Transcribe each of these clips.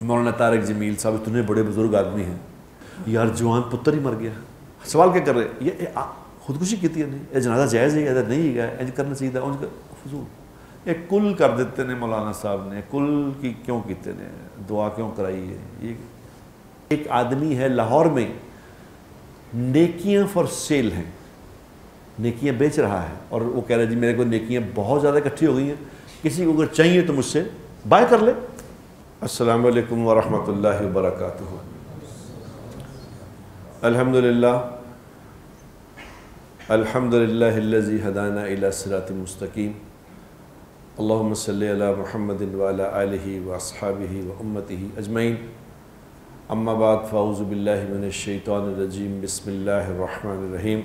مولانا طارق جمیل صاحب اتنے بڑے بزرگ آدمی ہیں یار، جوان پتر ہی مر گیا، سوال کیا کر رہے یہ خودکشی کی ہے؟ نہیں یہ جنازہ جائز ہے ادھر نہیں گیا انج کرنا چاہیے انج کر فضول یہ کل کر دیتے نے مولانا صاحب نے کل کی کیوں کیتے نے دعا کیوں کرائی ہے؟ یہ ایک آدمی ہے لاہور میں نیکیاں فار سیل ہیں، نیکیاں بیچ رہا ہے اور وہ کہہ رہا ہے جی میرے کو نیکیاں بہت زیادہ اکٹھی ہو گئی ہیں، کسی کو اگر چاہیے تو مجھ سے بائے کر لے۔ السلام علیکم ورحمۃ اللہ وبرکاتہ۔ الحمدللہ الحمدللہ الذی ہدانا الی صراط مستقیم، اللہم صلی علی محمد وعلی آلہ واصحابہ وامتہ اجمعین، اما بعد فاعوذ باللہ من الشیطان الرجیم، بسم اللہ الرحمن الرحیم۔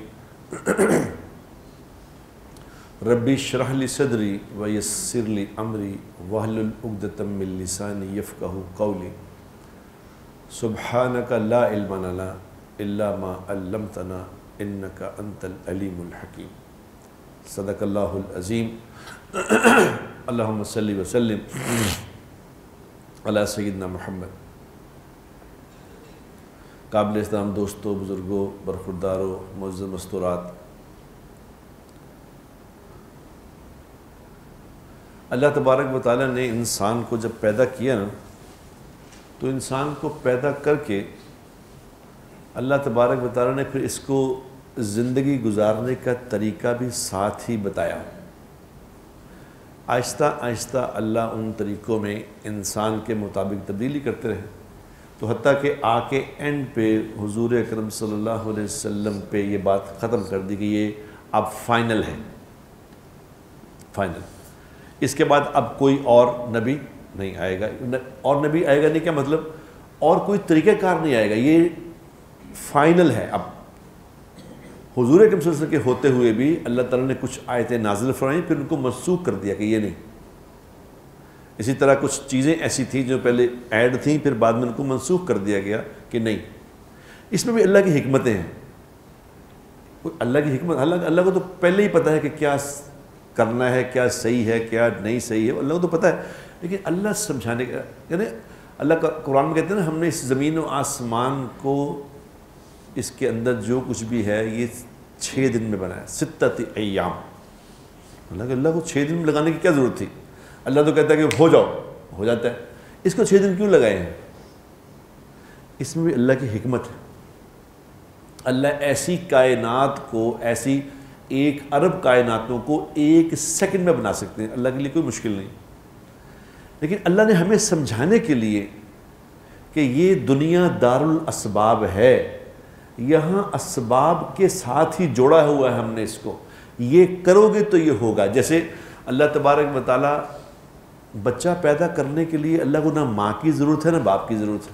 ربی اشرح لی صدری ویسر لی امری واحلل عقدۃ من لسانی یفقہوا قولی، سبحانک لا علم لنا الا ما علمتنا انک انت العلیم الحکیم۔ صدق اللہ العظیم۔ اللہم صلی وسلم علی سیدنا محمد۔ قابل احترام دوستوں، بزرگوں، برخورداروں، معزز مستورات، اللہ تبارک و تعالیٰ نے انسان کو جب پیدا کیا نا تو انسان کو پیدا کر کے اللہ تبارک و تعالیٰ نے پھر اس کو زندگی گزارنے کا طریقہ بھی ساتھ ہی بتایا۔ آہستہ آہستہ اللہ ان طریقوں میں انسان کے مطابق تبدیلی کرتے رہے، تو حتیٰ کہ آ کے اینڈ پہ حضور اکرم صلی اللہ علیہ وسلم پہ یہ بات ختم کر دی کہ یہ اب فائنل ہے، فائنل۔ اس کے بعد اب کوئی اور نبی نہیں آئے گا، اور نبی آئے گا نہیں کیا مطلب، اور کوئی طریقہ کار نہیں آئے گا، یہ فائنل ہے۔ اب حضور اکرم صلی اللہ علیہ وسلم کے ہوتے ہوئے بھی اللہ تعالیٰ نے کچھ آیتیں نازل فرمائیں، پھر ان کو منسوخ کر دیا کہ یہ نہیں۔ اسی طرح کچھ چیزیں ایسی تھیں جو پہلے ایڈ تھیں، پھر بعد میں ان کو منسوخ کر دیا گیا کہ نہیں۔ اس میں بھی اللہ کی حکمتیں ہیں، اللہ کی حکمت، اللہ کو تو پہلے ہی پتہ ہے کہ کیا کرنا ہے، کیا صحیح ہے، کیا نہیں صحیح ہے، اللہ کو تو پتہ ہے، لیکن اللہ سمجھانے کا، یعنی اللہ کا قرآن میں کہتے ہیں نا ہم نے اس زمین و آسمان کو، اس کے اندر جو کچھ بھی ہے یہ 6 دن میں بنایا، 6 ایام۔ اللہ کو 6 دن میں لگانے کی کیا ضرورت تھی؟ اللہ تو کہتا ہے کہ ہو جاؤ، ہو جاتا ہے، اس کو 6 دن کیوں لگائے ہیں؟ اس میں بھی اللہ کی حکمت ہے۔ اللہ ایسی کائنات کو، ایسی 1 ارب کائناتوں کو 1 سیکنڈ میں بنا سکتے ہیں، اللہ کے لیے کوئی مشکل نہیں۔ لیکن اللہ نے ہمیں سمجھانے کے لیے کہ یہ دنیا دار الاسباب ہے، یہاں اسباب کے ساتھ ہی جوڑا ہوا ہے ہم نے اس کو، یہ کرو گے تو یہ ہوگا۔ جیسے اللہ تبارک و تعالیٰ بچہ پیدا کرنے کے لیے اللہ کو نہ ماں کی ضرورت ہے نہ باپ کی ضرورت ہے،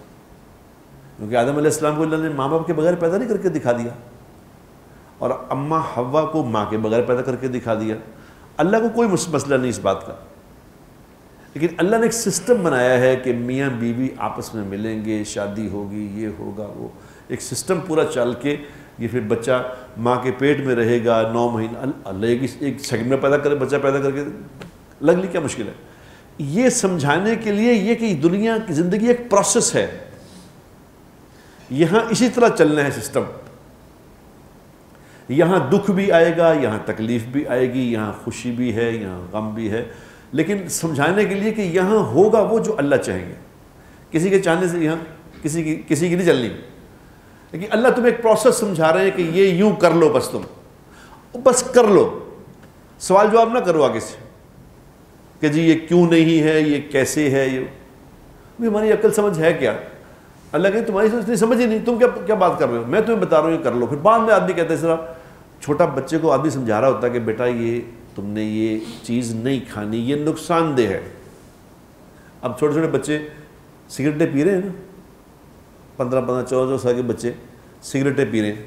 کیونکہ آدم علیہ السلام کو اللہ نے ماں باپ کے بغیر پیدا نہیں کر کے دکھا دیا، اور اماں حوا کو ماں کے بغیر پیدا کر کے دکھا دیا۔ اللہ کو کوئی مسئلہ نہیں اس بات کا، لیکن اللہ نے ایک سسٹم بنایا ہے کہ میاں بیوی آپس میں ملیں گے، شادی ہوگی، یہ ہوگا، وہ ایک سسٹم پورا چل کے یہ پھر بچہ ماں کے پیٹ میں رہے گا 9 مہینہ، اللہ ایک سیکنڈ میں پیدا کرے، بچہ پیدا کر کے لگ لی کیا مشکل ہے؟ یہ سمجھانے کے لیے یہ کہ دنیا کی زندگی ایک پروسیس ہے، یہاں اسی طرح چلنا ہے سسٹم، یہاں دکھ بھی آئے گا، یہاں تکلیف بھی آئے گی، یہاں خوشی بھی ہے، یہاں غم بھی ہے، لیکن سمجھانے کے لیے کہ یہاں ہوگا وہ جو اللہ چاہیں گے۔ کسی کے چاہنے سے یہاں کسی کی نہیں چلنی، لیکن اللہ تمہیں ایک پروسیس سمجھا رہے ہیں کہ یہ یوں کر لو، بس تم بس کر لو، سوال جواب نہ کرو آگے سے کہ جی یہ کیوں نہیں ہے، یہ کیسے ہے، یہ ہماری عقل سمجھ ہے کیا؟ اللہ کہ تمہاری اتنی سمجھ ہی نہیں، تم کیا بات کر رہے ہو، میں تمہیں بتا رہا ہوں یہ کر لو۔ پھر بعد میں آدمی کہتا ہے، ذرا چھوٹا بچے کو آدمی سمجھا رہا ہوتا ہے کہ بیٹا یہ تم نے یہ چیز نہیں کھانی، یہ نقصان دہ ہے۔ اب چھوٹے چھوٹے بچے سگریٹیں پی رہے ہیں نا، 15 14 سال کے بچے سگریٹیں پی رہے ہیں،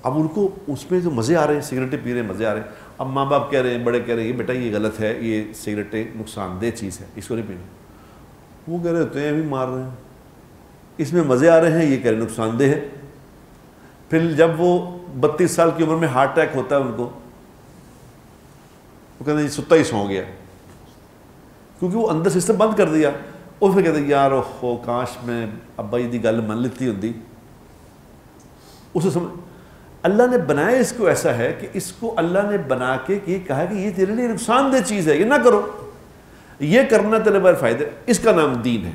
اب ان کو اس میں جو مزے آ رہے ہیں، سگریٹیں پی رہے ہیں، مزے آ رہے ہیں، اب ماں باپ کہہ رہے ہیں، بڑے کہہ رہے ہیں کہ بیٹا یہ غلط ہے، یہ سگریٹیں نقصان دہ چیز ہے، اس کو نہیں پینا۔ وہ کہہ رہے ہوتے ہیں ابھی مار رہے ہیں، اس میں مزے آ رہے ہیں، یہ کہہ رہے ہیں نقصان دہ ہے۔ پھر جب وہ 32 سال کی عمر میں ہارٹ اٹیک ہوتا ہے ان کو، وہ کہتے ہیں یہ ستا ہی سو گیا، کیونکہ وہ اندر سسٹم بند کر دیا۔ وہ پھر کہتے یار اوہ کاش میں ابا جی دی گل من لیتی ہوندی. اسے سمجھ اللہ نے بنایا اس کو ایسا ہے کہ اس کو اللہ نے بنا کے یہ کہا کہ یہ تیرے لیے نقصان دہ چیز ہے، یہ نہ کرو، یہ کرنا تیرے بارے فائدہ. اس کا نام دین ہے،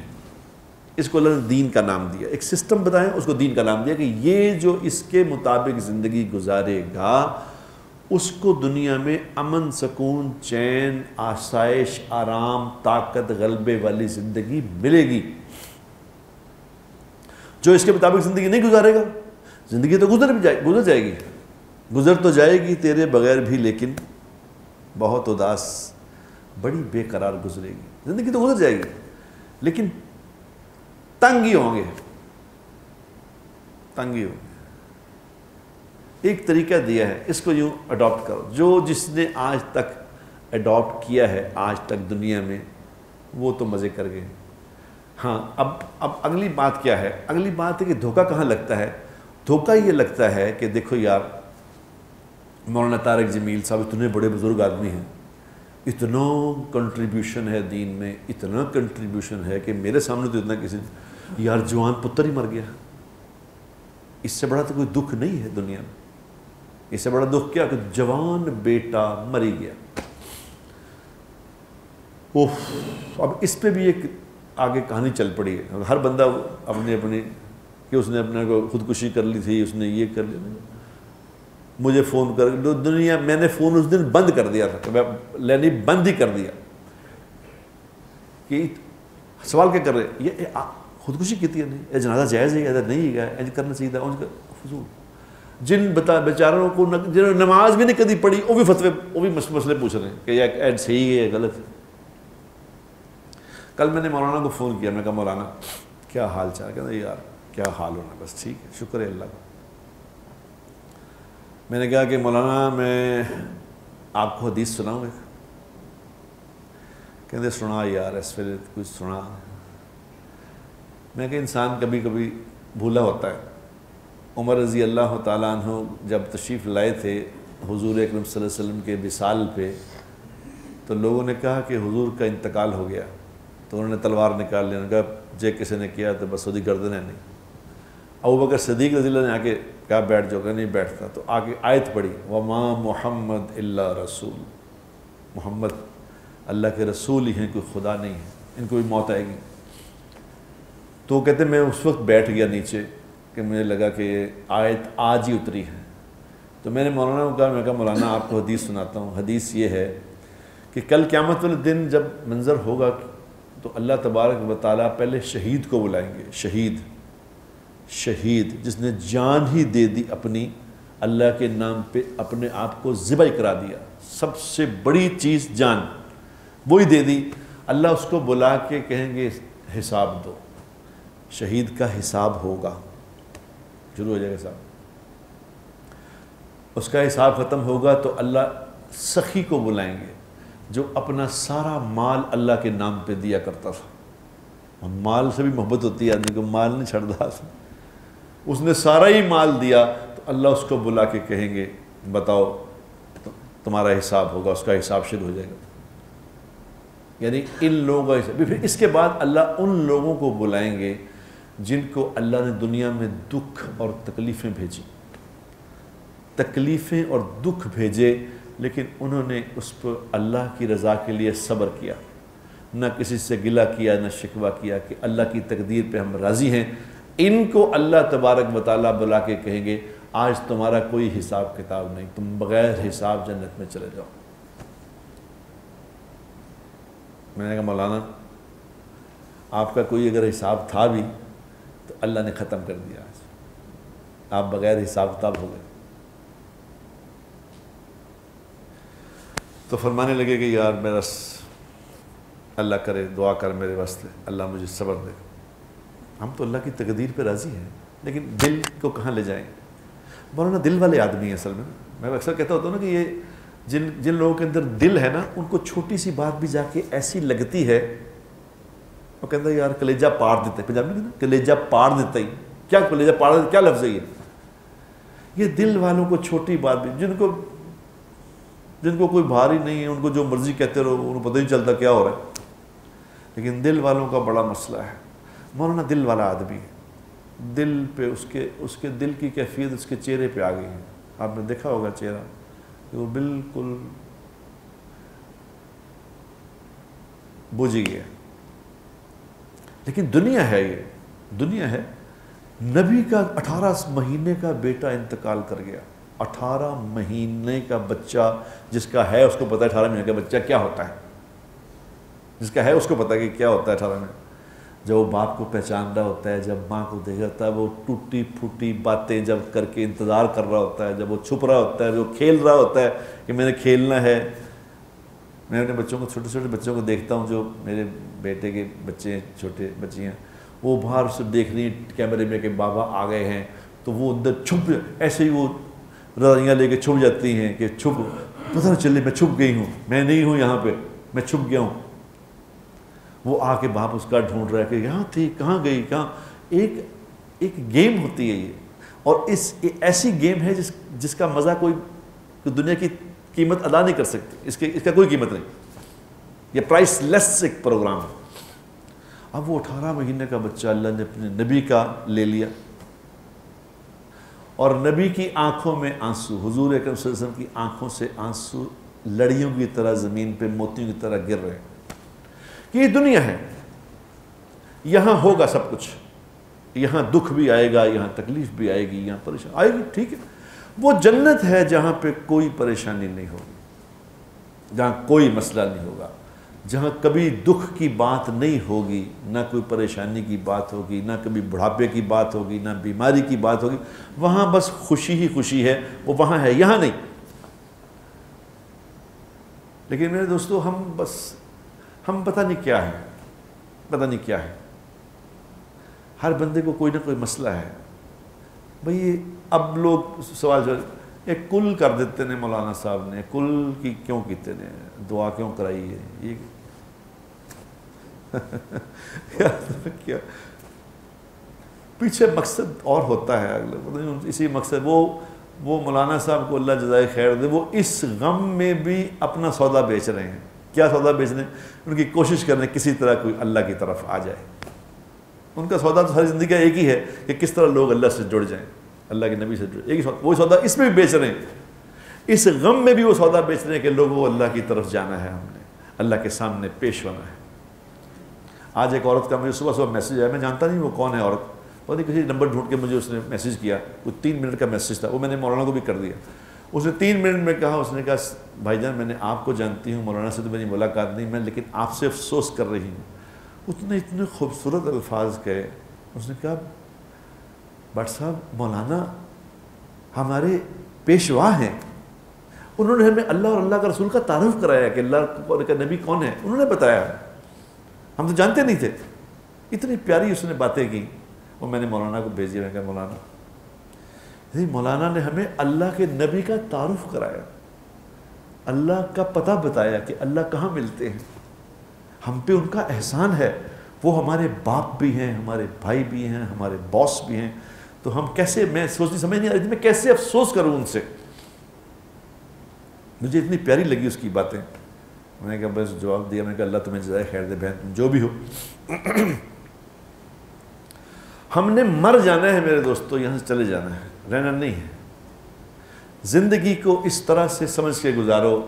اس کو اللہ نے دین کا نام دیا. ایک سسٹم بتایا، اس کو دین کا نام دیا کہ یہ جو اس کے مطابق زندگی گزارے گا اس کو دنیا میں امن، سکون، چین، آسائش، آرام، طاقت، غلبے والی زندگی ملے گی. جو اس کے مطابق زندگی نہیں گزارے گا، زندگی تو گزر جائے گی، گزر تو جائے گی تیرے بغیر بھی، لیکن بہت اداس، بڑی بے قرار گزرے گی. زندگی تو گزر جائے گی لیکن تنگ ہی ہوں گے، تنگ ہی ہوں گے. ایک طریقہ دیا ہے، اس کو یوں اڈاپٹ کرو. جو جس نے آج تک اڈاپٹ کیا ہے آج تک دنیا میں، وہ تو مزے کر گئے. ہاں اب اگلی بات کیا ہے؟ اگلی بات ہے کہ دھوکہ کہاں لگتا ہے؟ دھوکہ یہ لگتا ہے کہ دیکھو یار مولانا طارق جمیل صاحب اتنے بڑے بزرگ آدمی ہیں، اتنا کنٹریبیوشن ہے دین میں، اتنا کنٹریبیوشن ہے کہ میرے سامنے تو اتنا کسی یار جوان پتر ہی مر گیا. اس سے بڑا تو کوئی دکھ نہیں ہے دنیا میں. اس سے بڑا دکھ کیا کہ جوان بیٹا مری گیا. اب اس پہ بھی ایک آگے کہانی چل پڑی ہے. ہر بندہ اپنی کہ اس نے اپنے کو خودکشی کر لی تھی، اس نے یہ کر لیا. مجھے فون کر دنیا، میں نے فون اس دن بند کر دیا تھا، لینی بند ہی کر دیا کہ سوال کیا کر رہے یہ خودکشی کی تھی نہیں، یہ جنازہ جائز ہے یا نہیں ہے، ایج کرنا چاہیے تھا. ان کا فضول جن بیچاروں کو جنہوں نے نماز بھی نہیں کبھی پڑھی، وہ بھی فتوے، وہ بھی مسئلے پوچھ رہے ہیں کہ یہ ایج صحیح ہے یا غلط ہے. کل میں نے مولانا کو فون کیا، میں نے کہا مولانا کیا حال چال؟ کہتے ہیں یار کیا حال ہونا، بس ٹھیک ہے، شکر ہے اللہ کا. میں نے کہا کہ مولانا میں آپ کو حدیث سناؤں گا. کہتے سنا یار، اس پھر کچھ سنا. میں کہ انسان کبھی کبھی بھولا ہوتا ہے. عمر رضی اللہ تعالیٰ عنہ جب تشریف لائے تھے حضور اکرم صلی اللہ علیہ وسلم کے وصال پہ، تو لوگوں نے کہا کہ حضور کا انتقال ہو گیا. تو انہوں نے تلوار نکال لی، انہوں نے کہا جے کسی نے کیا تو بس ودی گردن ہے نہیں. ابوبکر صدیق رضی اللہ نے آ کے کہا بیٹھ جاؤ، کہ نہیں بیٹھتا. تو آگے آیت پڑھی وما محمد الا رسول، محمد اللہ کے رسول ہی ہیں، کوئی خدا نہیں ہے، ان کو بھی موت آئے گی. تو کہتے میں اس وقت بیٹھ گیا نیچے کہ مجھے لگا کہ آیت آج ہی اتری ہے. تو میں نے مولانا کو کہا، میں کہا مولانا آپ کو حدیث سناتا ہوں. حدیث یہ ہے کہ کل قیامت والے دن جب منظر ہوگا تو اللہ تبارک و تعالیٰ پہلے شہید کو بلائیں گے. شہید جس نے جان ہی دے دی اپنی، اللہ کے نام پہ اپنے آپ کو ذبح کرا دیا. سب سے بڑی چیز جان وہی دے دی. اللہ اس کو بلا کے کہیں گے حساب دو. شہید کا حساب ہوگا، شروع ہو جائے گا حساب. اس کا حساب ختم ہوگا تو اللہ سخی کو بلائیں گے جو اپنا سارا مال اللہ کے نام پہ دیا کرتا تھا. مال سے بھی محبت ہوتی ہے آدمی کو، مال نہیں چھڑتا. اس نے سارا ہی مال دیا تو اللہ اس کو بلا کے کہیں گے بتاؤ تمہارا حساب ہوگا. اس کا حساب شروع ہو جائے گا. یعنی ان لوگوں کا حساب. پھر اس کے بعد اللہ ان لوگوں کو بلائیں گے جن کو اللہ نے دنیا میں دکھ اور تکلیفیں بھیجی، تکلیفیں اور دکھ بھیجے، لیکن انہوں نے اس پر اللہ کی رضا کے لیے صبر کیا، نہ کسی سے گلہ کیا، نہ شکوہ کیا، کہ اللہ کی تقدیر پہ ہم راضی ہیں. ان کو اللہ تبارک و تعالیٰ بلا کے کہیں گے آج تمہارا کوئی حساب کتاب نہیں، تم بغیر حساب جنت میں چلے جاؤ. میں نے کہا مولانا آپ کا کوئی اگر حساب تھا بھی تو اللہ نے ختم کر دیا، آج آپ بغیر حساب کتاب ہو گئے. تو فرمانے لگے کہ یار میرا اللہ کرے، دعا کر میرے واسطے، اللہ مجھے صبر دے. ہم تو اللہ کی تقدیر پہ راضی ہیں، لیکن دل کو کہاں لے جائیں؟ مولانا دل والے آدمی ہیں اصل میں. میں اکثر کہتا ہوتا ہوں نا کہ یہ جن لوگوں کے اندر دل ہے نا، ان کو چھوٹی سی بات بھی جا کے ایسی لگتی ہے، وہ کہتا ہے یار کلیجہ پاڑ دیتا ہے. پنجابی نا کلیجہ پاڑ دیتا ہی. کیا کلیجہ پاڑ دیتا، کیا لفظ ہے یہ دل والوں کو چھوٹی بات بھی، جن کو کوئی بھاری نہیں ہے، ان کو جو مرضی کہتے رہو، انہیں پتہ نہیں چلتا کیا ہو رہا ہے. لیکن دل والوں کا بڑا مسئلہ ہے. مولانا دل والا آدمی ہے، دل پہ اس کے دل کی کیفیت اس کے چہرے پہ آ گئی ہے. آپ نے دیکھا ہوگا چہرہ کہ وہ بالکل بجھ گیا. لیکن دنیا ہے، یہ دنیا ہے. نبی کا 18 مہینے کا بیٹا انتقال کر گیا. 18 مہینے کا بچہ جس کا ہے اس کو پتہ ہے 18 مہینے کا بچہ کیا ہوتا ہے. جس کا ہے اس کو پتہ ہے کہ کیا ہوتا ہے 18 مہینے. جب وہ باپ کو پہچان رہا ہوتا ہے، جب ماں کو دیکھ رہا ہے، وہ ٹوٹی پھوٹی باتیں جب کر کے انتظار کر رہا ہوتا ہے، جب وہ چھپ رہا ہوتا ہے، جو کھیل رہا ہوتا ہے کہ میں نے کھیلنا ہے. میں اپنے بچوں کو، چھوٹے چھوٹے بچوں کو دیکھتا ہوں، جو میرے بیٹے کے بچے ہیں، چھوٹے بچیاں، وہ باہر سے دیکھ رہی ہیں کیمرے میں کہ بابا آ گئے ہیں، تو وہ اندر چھپ، ایسے ہی وہ رضائیاں لے کے چھپ جاتی ہیں کہ چھپ، پتہ نہ چلے میں چھپ گئی ہوں، میں نہیں ہوں یہاں پہ، میں چھپ گیا ہوں. وہ آ کے باپ اس کا ڈھونڈ رہا ہے کہ یہاں تھی، کہاں گئی، کہاں. ایک گیم ہوتی ہے یہ، اور ایسی گیم ہے جس کا مزہ کوئی دنیا کی قیمت ادا نہیں کر سکتی. اس کا کوئی قیمت نہیں. یہ پرائس لیس ایک پروگرام ہے. اب وہ 18 مہینے کا بچہ اللہ نے اپنے نبی کا لے لیا، اور نبی کی آنکھوں میں آنسو، حضور اکرم صلی اللہ علیہ وسلم کی آنکھوں سے آنسو لڑیوں کی طرح زمین پہ موتیوں کی طرح گر رہے ہیں کہ یہ دنیا ہے، یہاں ہوگا سب کچھ، یہاں دکھ بھی آئے گا، یہاں تکلیف بھی آئے گی، یہاں پریشانی آئے گی، ٹھیک ہے. وہ جنت ہے جہاں پہ کوئی پریشانی نہیں ہوگی، جہاں کوئی مسئلہ نہیں ہوگا، جہاں کبھی دکھ کی بات نہیں ہوگی، نہ کوئی پریشانی کی بات ہوگی، نہ کبھی بڑھاپے کی بات ہوگی، نہ بیماری کی بات ہوگی. وہاں بس خوشی ہی خوشی ہے، وہ وہاں ہے، یہاں نہیں. لیکن میرے دوستو، ہم پتہ نہیں کیا ہے، پتہ نہیں کیا ہے. ہر بندے کو کوئی نہ کوئی مسئلہ ہے. بھئی اب لوگ سوال جو ایک کل کر دیتے ہیں مولانا صاحب نے، کل کی کیوں کیتے نے، دعا کیوں کرائی ہے، یہ کیا پیچھے مقصد اور ہوتا ہے. اسی مقصد وہ مولانا صاحب کو اللہ جزائے خیر دے، وہ اس غم میں بھی اپنا سودا بیچ رہے ہیں. کیا سودا بیچ رہے ہیں؟ ان کی کوشش کر رہے ہیں کسی طرح کوئی اللہ کی طرف آ جائے. ان کا سودا تو ساری زندگی کا ایک ہی ہے کہ کس طرح لوگ اللہ سے جڑ جائیں، اللہ کے نبی سے جڑ. ایک ہی سودا، وہی سودا اس میں بھی بیچ رہے ہیں. اس غم میں بھی وہ سودا بیچ رہے ہیں کہ لوگوں کو اللہ کی طرف جانا ہے، ہم نے اللہ کے سامنے پیش ہونا ہے. آج ایک عورت کا مجھے صبح میسیج آیا، میں جانتا نہیں وہ کون ہے عورت، پتہ نہیں کسی نمبر ڈھونڈ کے مجھے اس نے میسیج کیا. وہ 3 منٹ کا میسیج تھا، وہ میں نے مولانا کو بھی کر دیا. اس نے 3 منٹ میں کہا، اس نے کہا بھائی جان میں نے آپ کو جانتی ہوں، مولانا سے تو میری ملاقات نہیں، میں لیکن آپ سے افسوس کر رہی ہوں. اس نے اتنے خوبصورت الفاظ کہے. اس نے کہا بٹ صاحب مولانا ہمارے پیشوا ہیں، انہوں نے ہمیں اللہ اور اللہ کا رسول کا تعارف کرایا کہ اللہ کا نبی کون ہے، انہوں نے بتایا، ہم تو جانتے نہیں تھے. اتنی پیاری اس نے باتیں کی. وہ میں نے مولانا کو بھیج دیا. میں کہا مولانا نے ہمیں اللہ کے نبی کا تعارف کرایا، اللہ کا پتہ بتایا کہ اللہ کہاں ملتے ہیں. ہم پہ ان کا احسان ہے. وہ ہمارے باپ بھی ہیں، ہمارے بھائی بھی ہیں، ہمارے باس بھی ہیں. تو ہم کیسے، میں سوچنی سمجھ نہیں آ رہی تھی میں کیسے افسوس کروں ان سے. مجھے اتنی پیاری لگی اس کی باتیں. میں نے کہا بس جواب دیا. میں نے کہا اللہ تمہیں جزائے خیر دے بہن، تم جو بھی ہو. ہم نے مر جانا ہے میرے دوستو، یہاں سے چلے جانا ہے، رہنا نہیں ہے. زندگی کو اس طرح سے سمجھ کے گزارو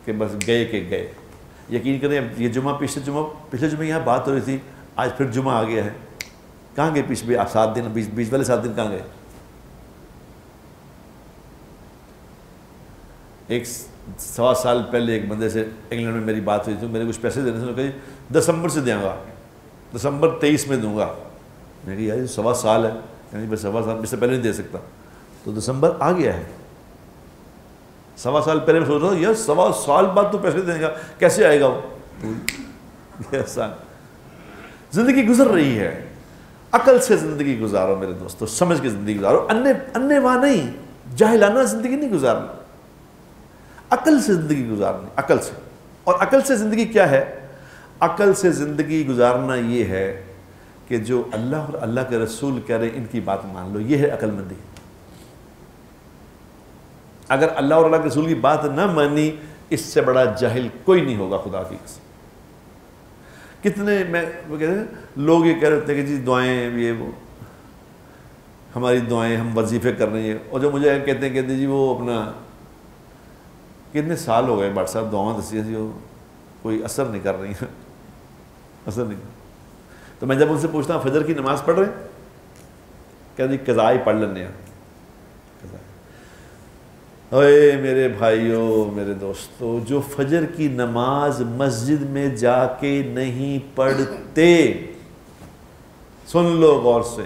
کہ بس گئے کہ گئے. یقین کریں یہ جمعہ پچھلے جمعہ یہاں بات ہو رہی تھی، آج پھر جمعہ آ گیا ہے. کہاں گئے پچھلے 7 دن، بیچ والے 7 دن کہاں گئے؟ ایک 1.25 سال پہلے ایک بندے سے انگلینڈ میں میری بات ہوئی تھی. میرے کچھ پیسے دینے سے کہا دسمبر سے دیں گا، دسمبر 23 میں دوں گا. میں کہا یار یہ 1.25 سال ہے. یعنی بس 1.25 سال، اس سے پہلے نہیں دے سکتا. تو دسمبر آ گیا ہے. 1.25 سال پہلے میں سوچ رہا ہوں یار 1.25 سال بعد تو پیسے دیں گا، کیسے آئے گا وہ؟ زندگی گزر رہی ہے. عقل سے زندگی گزارو میرے دوستو، سمجھ کے زندگی گزارو. انے واہ نہیں، جاہلانہ زندگی نہیں گزارنا، عقل سے زندگی گزارنی، عقل سے. اور عقل سے زندگی کیا ہے؟ عقل سے زندگی گزارنا یہ ہے کہ جو اللہ اور اللہ کے رسول کہہ رہے ہیں ان کی بات مان لو. یہ ہے عقل مندی. اگر اللہ اور اللہ کے رسول کی بات نہ مانی، اس سے بڑا جاہل کوئی نہیں ہوگا خدا کی قسم. کتنے وہ کہتے ہیں لوگ یہ کہہ رہے ہوتے ہیں کہ جی دعائیں یہ وہ ہماری دعائیں ہم وظیفے کر رہے ہیں، اور جو مجھے کہتے ہیں جی وہ اپنا کتنے سال ہو گئے بھٹ صاحب دعائیں دسی جی وہ کوئی اثر نہیں کر رہی ہیں، اثر نہیں کر۔ تو میں جب ان سے پوچھتا ہوں فجر کی نماز پڑھ رہے ہیں، کہ جی قضا ہی پڑھ لینے ہیں۔ اے میرے بھائیوں میرے دوستو، جو فجر کی نماز مسجد میں جا کے نہیں پڑھتے، سن لو غور سے،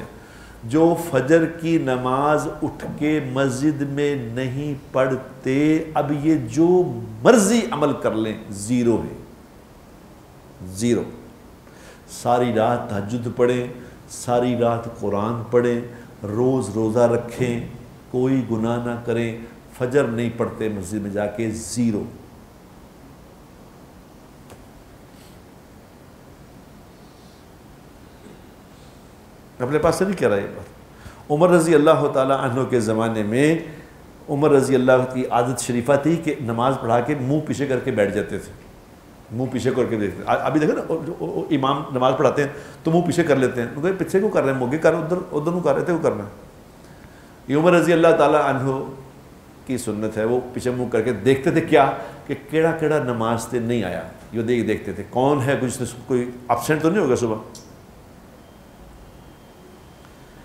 جو فجر کی نماز اٹھ کے مسجد میں نہیں پڑھتے، اب یہ جو مرضی عمل کر لیں زیرو ہے، زیرو۔ ساری رات تہجد پڑھیں، ساری رات قرآن پڑھیں، روز روزہ رکھیں، کوئی گناہ نہ کریں، فجر نہیں پڑھتے مسجد میں جا کے، زیرو۔ اپنے پاس سے نہیں کہہ رہا یہ بات۔ عمر رضی اللہ تعالیٰ عنہ کے زمانے میں عمر رضی اللہ کی عادت شریفہ تھی کہ نماز پڑھا کے منہ پیچھے کر کے بیٹھ جاتے تھے، منہ پیچھے کر کے دیکھتے ہیں۔ ابھی دیکھیں نا امام نماز پڑھاتے ہیں تو منہ پیچھے کر لیتے ہیں، کہ پیچھے کیوں کر رہے ہیں، موگے کر ادھر ادھر کر رہے تھے، وہ کرنا۔ یہ عمر رضی اللہ تعالیٰ عنہ کی سنت ہے، وہ پیچھے منہ کر کے دیکھتے تھے کیا کہ کیڑا کیڑا نماز سے نہیں آیا، یہ دیکھتے تھے کون ہے، کوئی ابسینٹ تو نہیں ہوگا صبح۔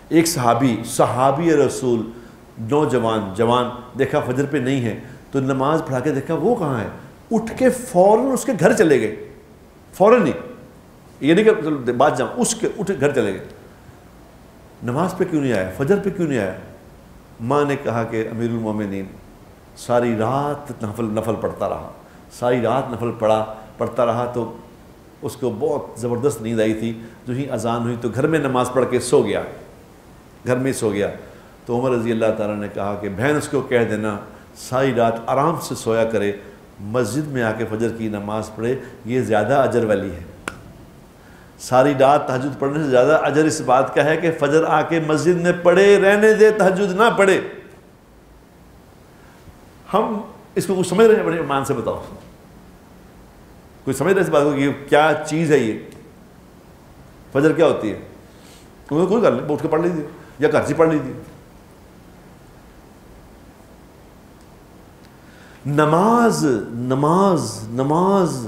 ایک صحابی رسول نوجوان جوان دیکھا فجر پہ نہیں ہے تو نماز پڑھا کے دیکھا وہ کہاں ہے، اٹھ کے فوراً اس کے گھر چلے گئے، فوراً ہی، یہ نہیں کہ بات جاؤں، اس کے اٹھ گھر چلے گئے۔ نماز پہ کیوں نہیں آیا، فجر پہ کیوں نہیں آیا؟ ماں نے کہا کہ امیر المومنین ساری رات نفل پڑھتا رہا، ساری رات نفل پڑھتا رہا، تو اس کو بہت زبردست نیند آئی تھی، جو ہی اذان ہوئی تو گھر میں نماز پڑھ کے سو گیا، گھر میں سو گیا۔ تو عمر رضی اللہ تعالیٰ نے کہا کہ بہن اس کو کہہ دینا ساری رات آرام سے سویا کرے، مسجد میں آ کے فجر کی نماز پڑھے، یہ زیادہ اجر والی ہے۔ ساری رات تہجد پڑھنے سے زیادہ اجر اس بات کا ہے کہ فجر آ کے مسجد میں پڑھے، رہنے دے تہجد نہ پڑھے۔ ہم اس کو کچھ سمجھ رہے ہیں اپنے ایمان سے؟ بتاؤ کوئی سمجھ رہے اس بات کو کہ کیا چیز ہے یہ فجر کیا ہوتی ہے؟ کوئی کر لے، اٹھ کے پڑھ لیجیے یا گھر سے پڑھ لیجیے۔ نماز نماز نماز،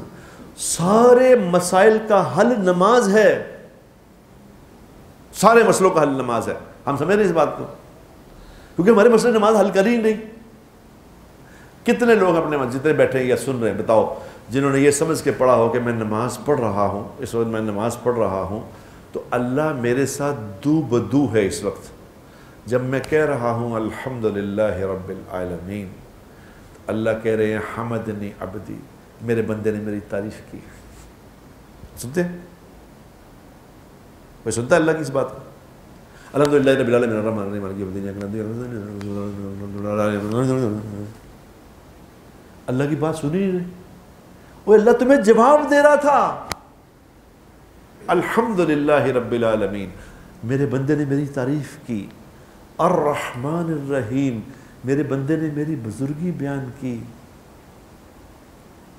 سارے مسائل کا حل نماز ہے، سارے مسئلوں کا حل نماز ہے۔ ہم سمجھ رہے ہیں اس بات کو؟ کیونکہ ہمارے مسئلے نماز حل کر ہی نہیں۔ کتنے لوگ اپنے جتنے بیٹھے یا سن رہے ہیں بتاؤ، جنہوں نے یہ سمجھ کے پڑھا ہو کہ میں نماز پڑھ رہا ہوں، اس وقت میں نماز پڑھ رہا ہوں تو اللہ میرے ساتھ دو بدو ہے اس وقت، جب میں کہہ رہا ہوں الحمدللہ رب العالمین، اللہ کہہ رہے ہیں حمدنی عبدی، میرے بندے نے میری تعریف کی۔ سنتے ہیں؟ کوئی سنتا ہے اللہ کی اس بات کو؟ الحمدللہ رب العالمین الرحمن الرحیم مالک یوم الدین، اللہ کی بات سنی نہیں رہی، وہ اللہ تمہیں جواب دے رہا تھا، الحمدللہ رب العالمین، میرے بندے نے میری تعریف کی، الرحمن الرحیم، میرے بندے نے میری بزرگی بیان کی،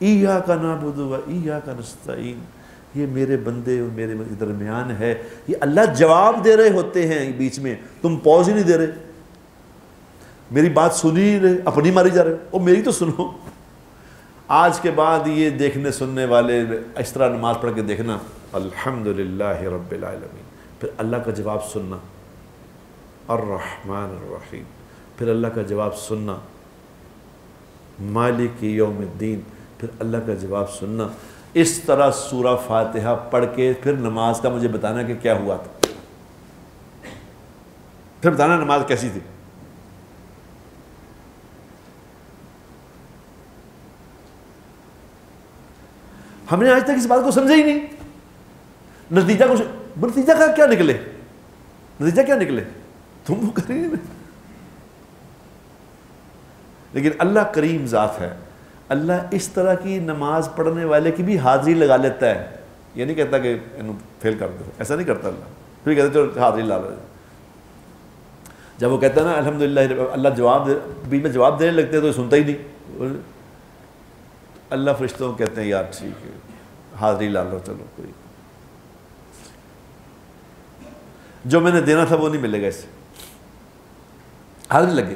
ایاک نعبد و ایاک نستعین، یہ میرے بندے اور میرے درمیان ہے۔ یہ اللہ جواب دے رہے ہوتے ہیں بیچ میں، تم پوز ہی نہیں دے رہے، میری بات سنی نہیں رہے، اپنی ماری جا رہے، اور میری تو سنو۔ آج کے بعد یہ دیکھنے سننے والے اس طرح نماز پڑھ کے دیکھنا الحمدللہ رب العالمین، پھر اللہ کا جواب سننا الرحمن الرحیم، پھر اللہ کا جواب سننا مالک یوم الدین، پھر اللہ کا جواب سننا۔ اس طرح سورہ فاتحہ پڑھ کے پھر نماز کا مجھے بتانا کہ کیا ہوا تھا، پھر بتانا نماز کیسی تھی۔ ہم نے آج تک اس بات کو سمجھا ہی نہیں، نتیجہ کا کیا نکلے، نتیجہ کیا نکلے، تم وہ کریں گے۔ لیکن اللہ کریم ذات ہے، اللہ اس طرح کی نماز پڑھنے والے کی بھی حاضری لگا لیتا ہے، یہ نہیں کہتا کہ فیل کر دو، ایسا نہیں کرتا اللہ، پھر کہتا ہے حاضری لا لو۔ جب وہ کہتا ہے نا الحمدللہ، اللہ بیچ میں جواب دینے لگتے ہیں تو سنتا ہی نہیں، اللہ فرشتوں کہتے ہیں یار ٹھیک ہے حاضری لا لو، چلو کوئی جو میں نے دینا تھا وہ نہیں ملے گا، اس سے آگ نہیں لگے۔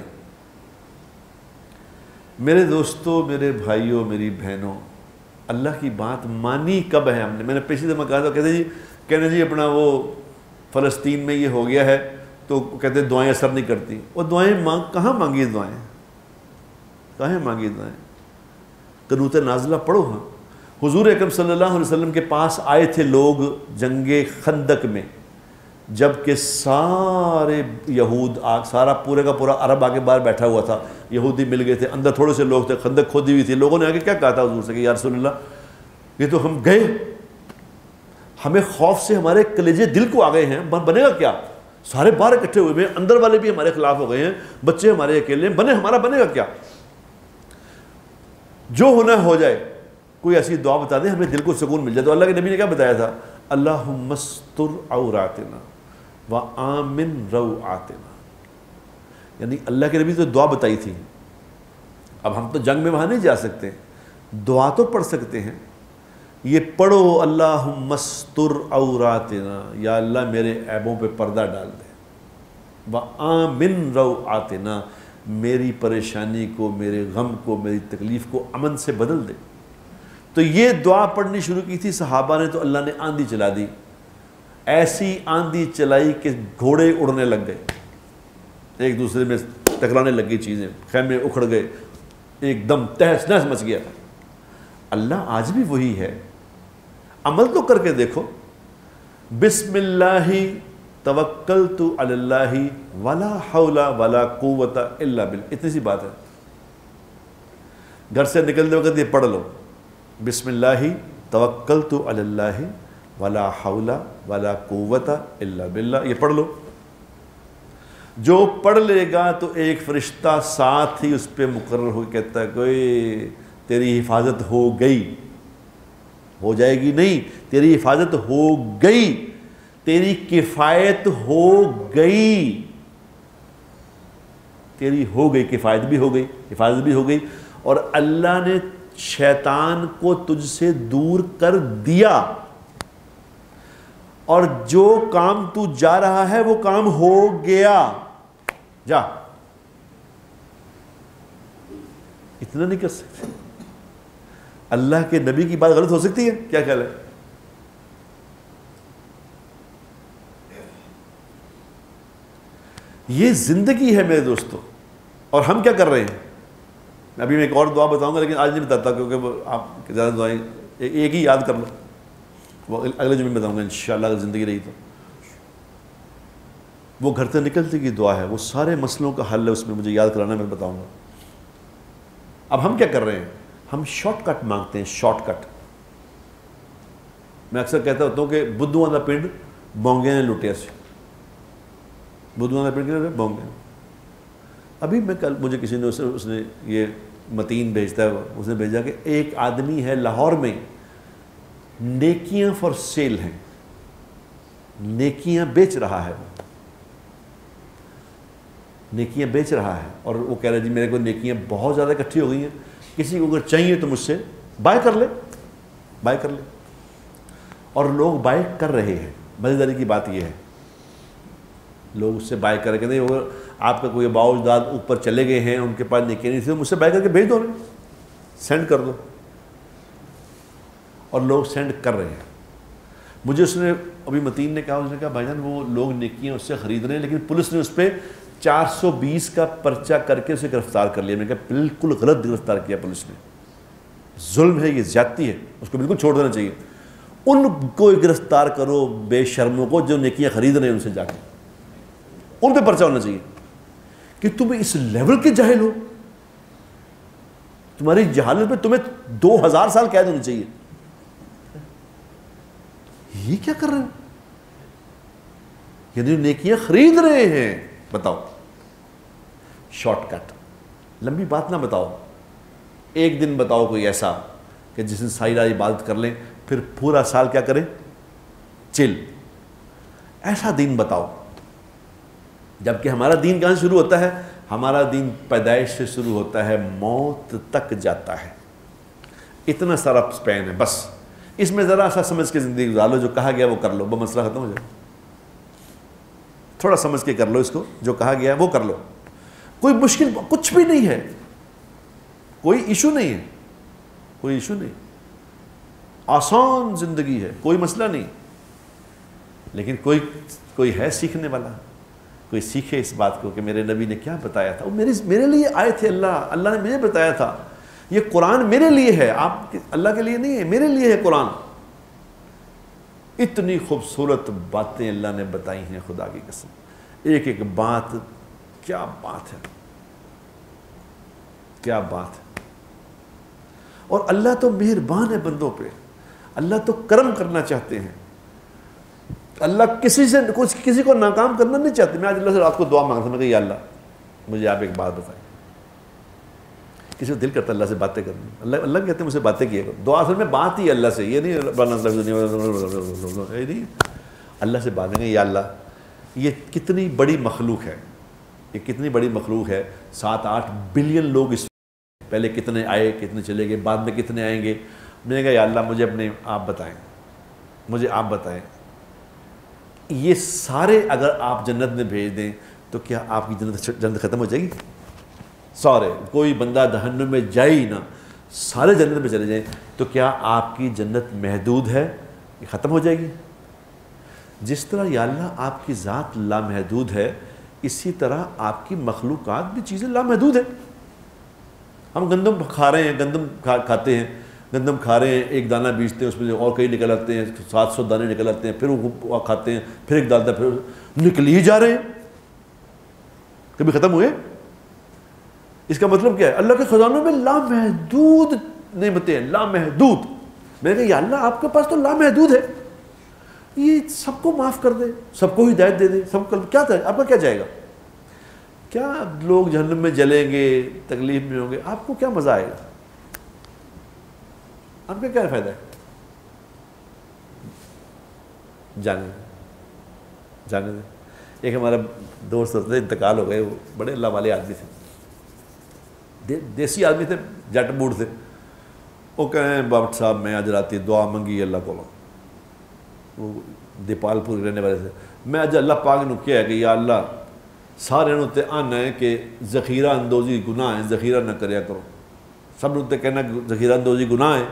میرے دوستوں، میرے بھائیوں، میری بہنوں، اللہ کی بات مانی کب ہے ہم نے؟ میں نے پچھلی دفعہ کہا تھا، کہتے جی اپنا وہ فلسطین میں یہ ہو گیا ہے تو کہتے دعائیں اثر نہیں کرتی۔ وہ دعائیں کہاں مانگی دعائیں؟ کہاں مانگی دعائیں؟ قنوت نازلہ پڑھو۔ ہاں، حضور اکرم صلی اللہ علیہ وسلم کے پاس آئے تھے لوگ جنگ خندق میں، جب کہ سارے یہود سارا پورے کا پورا عرب آگے باہر بیٹھا ہوا تھا، یہودی مل گئے تھے، اندر تھوڑے سے لوگ تھے، خندق کھودی ہوئی تھی۔ لوگوں نے آگے کیا کہا تھا حضور سے کہ یا رسول اللہ، یہ تو ہم گئے، ہمیں خوف سے ہمارے کلیجے دل کو آ گئے ہیں، بنے گا کیا؟ سارے باہر اکٹھے ہوئے ہیں، اندر والے بھی ہمارے خلاف ہو گئے ہیں، بچے ہمارے اکیلے ہیں، ہمارا بنے گا کیا؟ جو ہونا ہو جائے، کوئی ایسی دعا بتا دیں ہمیں دل کو سکون مل جائے۔ تو اللہ کے نبی نے کیا بتایا تھا؟ اللہم استر عوراتنا وآمن روعاتنا، یعنی اللہ کے نبی تو دعا بتائی تھی۔ اب ہم تو جنگ میں وہاں نہیں جا سکتے، دعا تو پڑھ سکتے ہیں۔ یہ پڑھو، اللہم استر عوراتنا، یا اللہ میرے عیبوں پہ پردہ ڈال دے، وآمن روعاتنا، میری پریشانی کو، میرے غم کو، میری تکلیف کو امن سے بدل دے۔ تو یہ دعا پڑھنی شروع کی تھی صحابہ نے، تو اللہ نے آندھی چلا دی، ایسی آندھی چلائی کہ گھوڑے اڑنے لگ گئے، ایک دوسرے میں ٹکرانے لگ گئی چیزیں، خیمے اکھڑ گئے، ایک دم تہس نہس مچ گیا۔ اللہ آج بھی وہی ہے، عمل تو کر کے دیکھو۔ بسم اللہ توکلت علی اللہ ولا حول ولا قوت الا باللہ، اتنی سی بات ہے۔ گھر سے نکلتے وقت یہ پڑھ لو، بسم اللہ توکلت علی اللہ ولا حول ولا قوت الا باللہ، یہ پڑھ لو۔ جو پڑھ لے گا تو ایک فرشتہ ساتھ ہی اس پہ مقرر ہو کہتا ہے کوئی تیری حفاظت ہو گئی، ہو جائے گی نہیں، تیری حفاظت ہو گئی، تیری کفایت ہو گئی، تیری ہو گئی، کفایت بھی ہو گئی، حفاظت بھی ہو گئی، اور اللہ نے شیطان کو تجھ سے دور کر دیا، اور جو کام تو جا رہا ہے وہ کام ہو گیا، جا۔ اتنا نہیں کر سکتے؟ اللہ کے نبی کی بات غلط ہو سکتی ہے؟ کیا خیال ہے؟ یہ زندگی ہے میرے دوستو، اور ہم کیا کر رہے ہیں؟ ابھی میں ایک اور دعا بتاؤں گا، لیکن آج نہیں بتاتا کیونکہ وہ آپ زیادہ دعائیں ایک ہی یاد کر لو، وہ اگلے جمعے میں بتاؤں گا انشاءاللہ اگر زندگی رہی تو۔ وہ گھر سے نکلتے کی دعا ہے، وہ سارے مسئلوں کا حل ہے اس میں، مجھے یاد کرانا میں بتاؤں گا۔ اب ہم کیا کر رہے ہیں؟ ہم شارٹ کٹ مانگتے ہیں، شارٹ کٹ۔ میں اکثر کہتا ہوتا ہوں کہ بدھواں دا پنڈ بونگے نے لٹیا سے، بدھواں دا پنڈ کیا بونگے۔ ابھی میں کل مجھے کسی نے اس نے یہ متین بھیجتا ہے، اس نے بھیجا کہ ایک آدمی ہے لاہور میں، نیکیاں فار سیل ہیں، نیکیاں بیچ رہا ہے، نیکیاں بیچ رہا ہے، اور وہ کہہ رہا ہے جی میرے کو نیکیاں بہت زیادہ اکٹھی ہو گئی ہیں، کسی کو اگر چاہیے تو مجھ سے بائی کر لے، بائی کر لے۔ اور لوگ بائی کر رہے ہیں۔ مزیداری کی بات یہ ہے لوگ اس سے بائی کر کے نہیں، اگر آپ کا کوئی باؤ اجداد اوپر چلے گئے ہیں، ان کے پاس نیکیاں نہیں تھی، مجھ سے بائی کر کے بھیج دو، انہیں سینڈ کر دو، اور لوگ سینڈ کر رہے ہیں۔ مجھے اس نے ابھی متین نے کہا، اس نے کہا بھائی جان وہ لوگ نیکیاں اس سے خرید رہے ہیں، لیکن پولیس نے اس پہ 420 کا پرچہ کر کے اسے گرفتار کر لیا۔ میں نے کہا بالکل غلط گرفتار کیا پولیس نے، ظلم ہے، یہ زیادتی ہے، اس کو بالکل چھوڑ دینا چاہیے۔ ان کو گرفتار کرو بے شرموں کو جو نیکیاں خرید رہے ہیں، ان سے جا کے ان پہ پرچہ ہونا چاہیے کہ تم اس لیول کے جاہل ہو، تمہاری جہالت پہ تمہیں 2000 سال قید ہونی چاہیے۔ یہ کیا کر رہے ہو؟ یعنی نیکیاں خرید رہے ہیں۔ بتاؤ، شارٹ کٹ، لمبی بات نہ بتاؤ، ایک دن بتاؤ کوئی ایسا کہ جس دن ساری رات عبادت کر لیں، پھر پورا سال کیا کریں؟ چل۔ ایسا دین بتاؤ۔ جبکہ ہمارا دین کہاں سے شروع ہوتا ہے؟ ہمارا دین پیدائش سے شروع ہوتا ہے، موت تک جاتا ہے۔ اتنا سارا سپین ہے، بس اس میں ذرا سا سمجھ کے زندگی گزار لو، جو کہا گیا وہ کر لو، وہ مسئلہ ختم ہو جائے۔ تھوڑا سمجھ کے کر لو اس کو، جو کہا گیا ہے وہ کر لو، کوئی مشکل کچھ بھی نہیں ہے، کوئی ایشو نہیں ہے، کوئی ایشو نہیں، آسان زندگی ہے، کوئی مسئلہ نہیں، لیکن کوئی ہے سیکھنے والا، کوئی سیکھے اس بات کو کہ میرے نبی نے کیا بتایا تھا، وہ میرے لیے آئے تھے، اللہ نے مجھے بتایا تھا، یہ قرآن میرے لیے ہے، آپ اللہ کے لیے نہیں ہے، میرے لیے ہے قرآن۔ اتنی خوبصورت باتیں اللہ نے بتائی ہیں، خدا کی قسم، ایک ایک بات، کیا بات ہے، کیا بات ہے۔ اور اللہ تو مہربان ہے بندوں پہ، اللہ تو کرم کرنا چاہتے ہیں، اللہ کسی کو ناکام کرنا نہیں چاہتے۔ میں آج اللہ سے رات کو دعا مانگتا ہوں کہ یا اللہ مجھے آپ ایک بات بتائیں، کسی کو دل کرتا ہے اللہ سے باتیں کرنی، اللہ کہتے ہیں مجھ سے باتیں کیے کرو، دعا اصل میں بات ہی ہے اللہ سے، یہ نہیں اللہ سے باتیں گے، یا اللہ یہ کتنی بڑی مخلوق ہے، یہ کتنی بڑی مخلوق ہے، 7-8 بلین لوگ اس پہلے کتنے آئے، کتنے چلے گئے، بعد میں کتنے آئیں گے، میں نے کہا یا اللہ مجھے اپنے آپ بتائیں، مجھے آپ بتائیں، یہ سارے اگر آپ جنت میں بھیج دیں تو کیا آپ کی جنت ختم ہو جائے گی؟ سارے، کوئی بندہ جہنم میں جائے ہی نہ، سارے جنت میں چلے جائیں تو کیا آپ کی جنت محدود ہے، یہ ختم ہو جائے گی؟ جس طرح یا اللہ آپ کی ذات لامحدود ہے، اسی طرح آپ کی مخلوقات بھی چیزیں لامحدود ہیں۔ ہم گندم کھا رہے ہیں، گندم کھاتے ہیں، گندم کھا رہے ہیں، ایک دانہ بیچتے ہیں، اس میں اور کئی نکل آتے ہیں، 700 دانے نکل آتے ہیں، پھر وہ کھاتے ہیں، پھر ایک دانہ، پھر نکل ہی جا رہے ہیں، کبھی ختم ہوئے؟ اس کا مطلب کیا ہے؟ اللہ کے خزانوں میں لامحدود نعمتیں ہیں، لامحدود۔ میں نے کہا یا اللہ آپ کے پاس تو لامحدود ہے، یہ سب کو معاف کر دے، سب کو ہدایت دے دے، سب کو کیا آپ کا کیا جائے گا؟ کیا لوگ جہنم میں جلیں گے، تکلیف میں ہوں گے، آپ کو کیا مزہ آئے گا؟ آپ کا کیا فائدہ ہے؟ جانے دیں۔ ایک ہمارا دوست ہوتے تھے، انتقال ہو گئے، وہ بڑے اللہ والے آدمی تھے، دیسی آدمی تھے، جٹ بوڑھ تھے، وہ کہیں بابٹ صاحب میں آج راتی دعا منگی اللہ کو، وہ دیپال پور رہنے والے تھے، میں آج اللہ پاک نے کیا ہے کہ یا اللہ سارے نوتے آنا ہے کہ ذخیرہ اندوزی گناہ ہے، ذخیرہ نہ کریا کرو، سب نوتے کہنا ذخیرہ اندوزی گناہ ہے،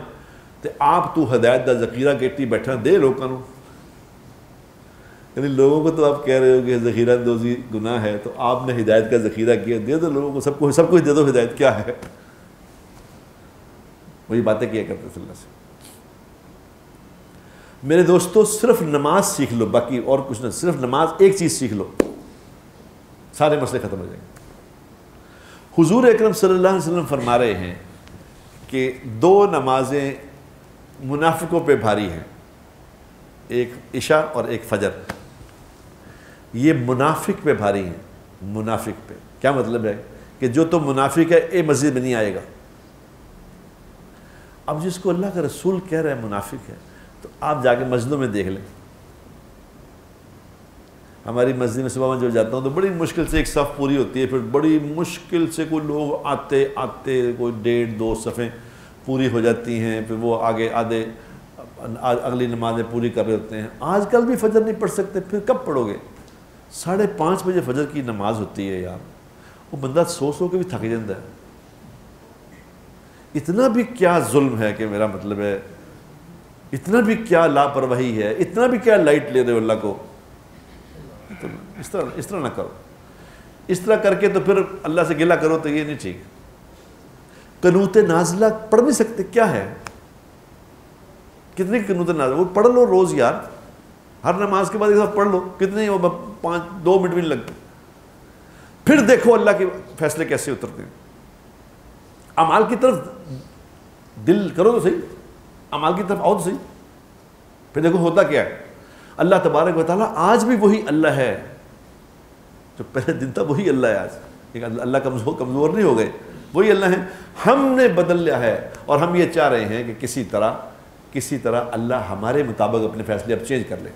تو آپ تو ہدایت دا ذخیرہ کیٹی بیٹھا دے لوگوں، یعنی لوگوں کو تو آپ کہہ رہے ہو کہ ذخیرہ اندوزی گناہ ہے، تو آپ نے ہدایت کا ذخیرہ کیا، دے دو لوگوں کو، سب کچھ دے دو، ہدایت کیا ہے؟ وہی باتیں کیا کرتے تھے اللہ سے۔ میرے دوستو صرف نماز سیکھ لو، باقی اور کچھ نہ، صرف نماز ایک چیز سیکھ لو، سارے مسئلے ختم ہو جائیں گے۔ حضور اکرم صلی اللہ علیہ وسلم فرما رہے ہیں کہ 2 نمازیں منافقوں پہ بھاری ہیں، ایک عشاء اور ایک فجر، یہ منافق پہ بھاری ہیں، منافق پہ۔ کیا مطلب ہے؟ کہ جو تو منافق ہے اے مسجد میں نہیں آئے گا۔ اب جس کو اللہ کا رسول کہہ رہا ہے منافق ہے، تو آپ جا کے مسجدوں میں دیکھ لیں، ہماری مسجد میں صبح میں جو جاتا ہوں تو بڑی مشکل سے ایک صف پوری ہوتی ہے، پھر بڑی مشکل سے کوئی لوگ آتے کوئی 1.5-2 صفیں پوری ہو جاتی ہیں، پھر وہ آگے آدھے اگلی نمازیں پوری کر رہے ہوتے ہیں۔ آج کل بھی فجر نہیں پڑھ سکتے، پھر کب پڑھو گے؟ 5:30 بجے فجر کی نماز ہوتی ہے یار، وہ بندہ سو کے بھی تھک جاتا ہے۔ اتنا بھی کیا ظلم ہے کہ میرا مطلب ہے، اتنا بھی کیا لاپرواہی ہے، اتنا بھی کیا لائٹ لے رہے ہو اللہ کو؟ اس طرح نہ کرو، اس طرح کر کے تو پھر اللہ سے گلہ کرو تو یہ نہیں ٹھیک۔ قنوت نازلہ پڑھ نہیں سکتے، کیا ہے؟ کتنی قنوت نازلہ وہ پڑھ لو روز یار، ہر نماز کے بعد ایک دفعہ پڑھ لو، کتنے وہ 2 منٹ بھی نہیں لگتے، پھر دیکھو اللہ کے فیصلے کیسے اترتے ہیں۔ اعمال کی طرف دل کرو تو صحیح، اعمال کی طرف آؤ تو صحیح، پھر دیکھو ہوتا کیا ہے۔ اللہ تبارک و تعالیٰ آج بھی وہی اللہ ہے جو پہلے دن تھا، وہی اللہ ہے آج۔ اللہ کمزور نہیں ہو گئے، وہی اللہ ہے، ہم نے بدل لیا ہے، اور ہم یہ چاہ رہے ہیں کہ کسی طرح اللہ ہمارے مطابق اپنے فیصلے اب چینج کر لے،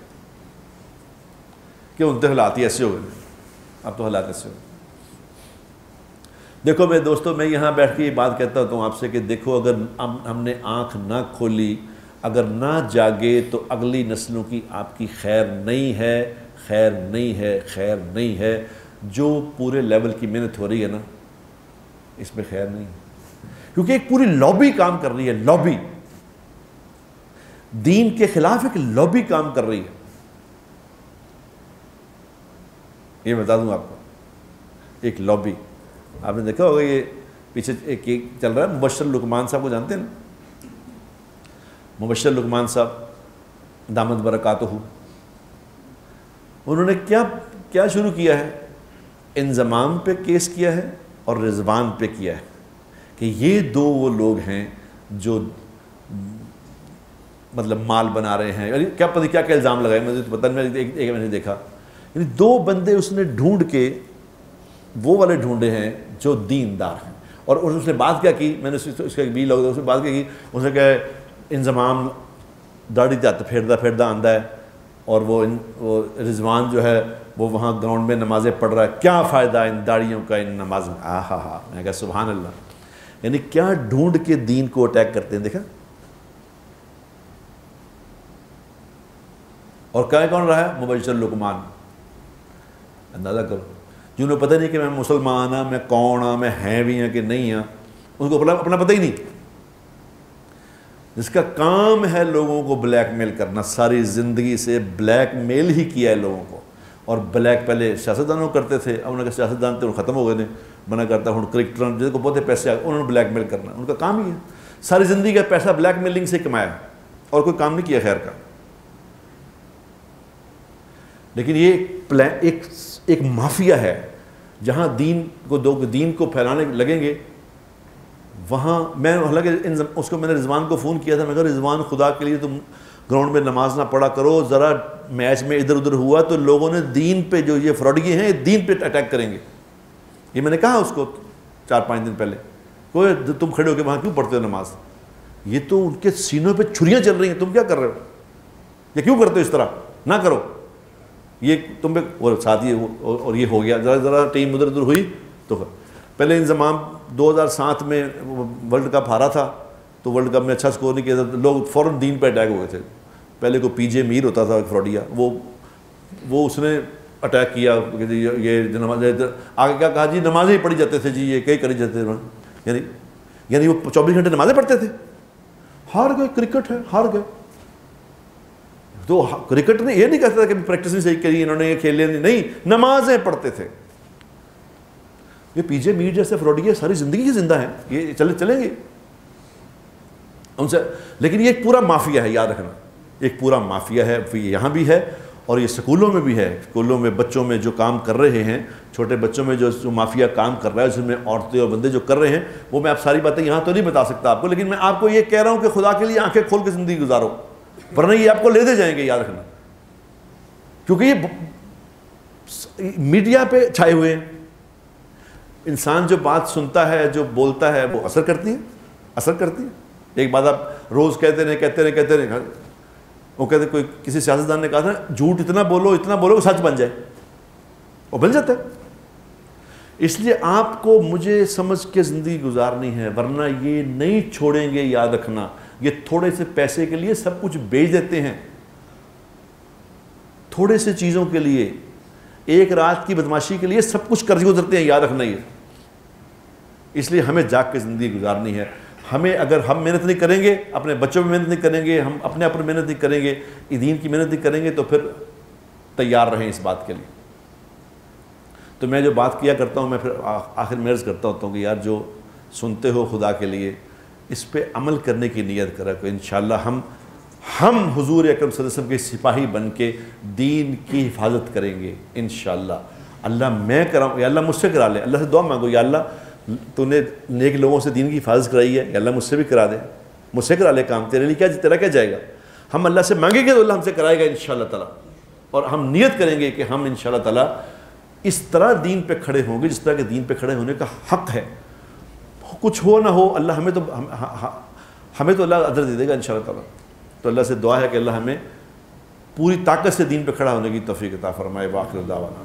کہ ان تو حالات ہی ایسے ہو گئے، اب تو حالات ایسے ہو گئے۔ دیکھو میرے دوستو، میں یہاں بیٹھ کے یہ بات کہتا ہوں آپ سے کہ دیکھو، اگر ہم نے آنکھ نہ کھولی، اگر نہ جاگے، تو اگلی نسلوں کی آپ کی خیر نہیں ہے، خیر نہیں ہے، خیر نہیں ہے، جو پورے لیول کی محنت ہو رہی ہے نا اس میں خیر نہیں ہے، کیونکہ ایک پوری لابی کام کر رہی ہے، لابی دین کے خلاف ایک لابی کام کر رہی ہے۔ یہ بتا دوں آپ کو، ایک لابی، آپ نے دیکھا ہوگا یہ پیچھے ایک چل رہا ہے، مبشر لقمان صاحب کو جانتے ہیں نا؟ مبشر لقمان صاحب دامت برکاتہ، انہوں نے کیا شروع کیا ہے؟ انضمام پہ کیس کیا ہے اور رضوان پہ کیا ہے کہ یہ دو وہ لوگ ہیں جو مطلب مال بنا رہے ہیں، یعنی کیا پتہ کیا الزام لگائے، مجھے تو پتہ نہیں، ایک میں نے دیکھا، یعنی دو بندے اس نے ڈھونڈ کے وہ والے ڈھونڈے ہیں جو دیندار ہیں، اور اس نے بات کیا کی، میں نے اس کا ایک بھی لوگ اس نے بات کیا کی، اس نے کہا انضمام داڑھی پھیردا آندہ ہے اور وہ رضوان جو ہے وہ وہاں گراؤنڈ میں نمازیں پڑھ رہا ہے، کیا فائدہ ان داڑھیوں کا ان نماز میں؟ ہاں میں کہا سبحان اللہ، یعنی کیا ڈھونڈ کے دین کو اٹیک کرتے ہیں، دیکھا؟ اور کیا کون رہا ہے؟ مبشر لقمان، اندازہ کرو، جنہوں پتہ نہیں کہ میں مسلمان ہاں، میں کون ہاں، میں ہیں بھی ہیں کہ نہیں ہاں، ان کو اپنا پتہ ہی نہیں، جس کا کام ہے لوگوں کو بلیک میل کرنا، ساری زندگی سے بلیک میل ہی کیا ہے لوگوں کو، اور بلیک پہلے سیاستدانوں کرتے تھے، اب ان کے سیاستدان تھے ختم ہو گئے تھے، بنا کرتا ہوں کرکٹر جن کو بہت پیسے آ گئے انہوں نے بلیک میل کرنا، ان کا کام ہی ہے، ساری زندگی کا پیسہ بلیک میلنگ سے کمایا اور کوئی کام نہیں کیا خیر کا۔ لیکن یہ ایک مافیا ہے، جہاں دین کو پھیلانے لگیں گے، وہاں میں حالانکہ اس کو میں نے رضوان کو فون کیا تھا، میں کہا رضوان خدا کے لیے تم گراؤنڈ میں نماز نہ پڑھا کرو، ذرا میچ میں ادھر ادھر ہوا تو لوگوں نے دین پہ، جو یہ فراڈگی ہیں دین پہ اٹیک کریں گے، یہ میں نے کہا اس کو 4-5 دن پہلے، کوئی تم کھڑے ہو کے وہاں کیوں پڑھتے ہو نماز؟ یہ تو ان کے سینوں پہ چھریاں چل رہی ہیں، تم کیا کر رہے ہو؟ یہ کیوں کرتے ہو اس طرح؟ نہ کرو، یہ تم پہ اور ساتھ ہی اور یہ ہو گیا، ذرا ٹیم ادھر ادھر ہوئی تو پہلے انضمام 2007 میں ورلڈ کپ ہارا تھا تو ورلڈ کپ میں اچھا سکور نہیں کیا تھا، لوگ فوراً دین پہ اٹیک ہو گئے تھے۔ پہلے کو پی جے میر ہوتا تھا فراڈیا، وہ اس نے اٹیک کیا کہ یہ نماز آگے کیا کہا جی نمازیں ہی پڑھی جاتے تھے جی، یہ کئی کری جاتے تھے، یعنی وہ 24 گھنٹے نمازیں پڑھتے تھے، ہار گئے، کرکٹ ہے ہار گئے۔ تو کرکٹ نے یہ نہیں کہتا تھا کہ پریکٹس نہیں صحیح کری انہوں نے، یہ کھیلے نہیں، نمازیں پڑھتے تھے۔ یہ پی جے میر جیسے فراڈیے ساری زندگی زندہ ہیں، یہ چلیں گے ان سے، لیکن یہ ایک پورا مافیا ہے، یاد رکھنا ایک پورا مافیا ہے، یہاں بھی ہے اور یہ سکولوں میں بھی ہے، سکولوں میں بچوں میں جو کام کر رہے ہیں، چھوٹے بچوں میں جو مافیا کام کر رہا ہے، اس میں عورتیں اور بندے جو کر رہے ہیں، وہ میں آپ ساری باتیں یہاں تو نہیں بتا سکتا آپ کو، لیکن میں آپ کو یہ کہہ رہا ہوں کہ خدا کے لیے آنکھیں کھول کے زندگی گزارو، ورنہ یہ آپ کو لے دے جائیں گے، یاد رکھنا، کیونکہ یہ میڈیا پہ چھائے ہوئے ہیں، انسان جو بات سنتا ہے، جو بولتا ہے، وہ اثر کرتی ہے۔ ایک بات آپ روز کہتے رہے، وہ کہتے کوئی کسی سیاستدان نے کہا تھا جھوٹ اتنا بولو سچ بن جائے، وہ بن جاتا ہے۔ اس لیے آپ کو مجھے سمجھ کے زندگی گزارنی ہے، ورنہ یہ نہیں چھوڑیں گے، یاد رکھنا، یہ تھوڑے سے پیسے کے لیے سب کچھ بیچ دیتے ہیں، تھوڑے سے چیزوں کے لیے، ایک رات کی بدماشی کے لیے سب کچھ قرض گزرتے ہیں، یاد رکھنا یہ۔ اس لیے ہمیں جاگ کے زندگی گزارنی ہے، اگر ہم محنت نہیں کریں گے، اپنے بچوں میں محنت نہیں کریں گے، ہم اپنے آپ پر محنت نہیں کریں گے، دین کی محنت نہیں کریں گے، تو پھر تیار رہیں اس بات کے لیے۔ تو میں جو بات کیا کرتا ہوں، میں پھر آخر میں عرض کرتا ہوتا ہوں کہ یار جو سنتے ہو خدا کے لیے اس پہ عمل کرنے کی نیت کرا کہ انشاءاللہ ہم حضور اکرم صلی اللہ علیہ وسلم کے سپاہی بن کے دین کی حفاظت کریں گے انشاءاللہ۔ اللہ میں کراؤں، یا اللہ مجھ سے کرا لے، اللہ سے دعا مانگو، یا اللہ تو نے نیک لوگوں سے دین کی حفاظت کرائی ہے، یا اللہ مجھ سے بھی کرا دے، مجھ سے کرا لے کام، تیرے لیے تیرا کیا جائے گا۔ ہم اللہ سے مانگیں گے تو اللہ ہم سے کرائے گا انشاءاللہ تعالیٰ، اور ہم نیت کریں گے کہ ہم انشاءاللہ تعالیٰ اس طرح دین پہ کھڑے ہوں گے جس طرح کہ دین پہ کھڑے ہونے کا حق ہے، کچھ ہو نہ ہو اللہ ہمیں تو اللہ اجر دے دے گا انشاءاللہ تعالیٰ۔ تو اللہ سے دعا ہے کہ اللہ ہمیں پوری طاقت سے دین پہ کھڑا ہونے کی توفیق عطا فرمائے۔ وآخر دعوانا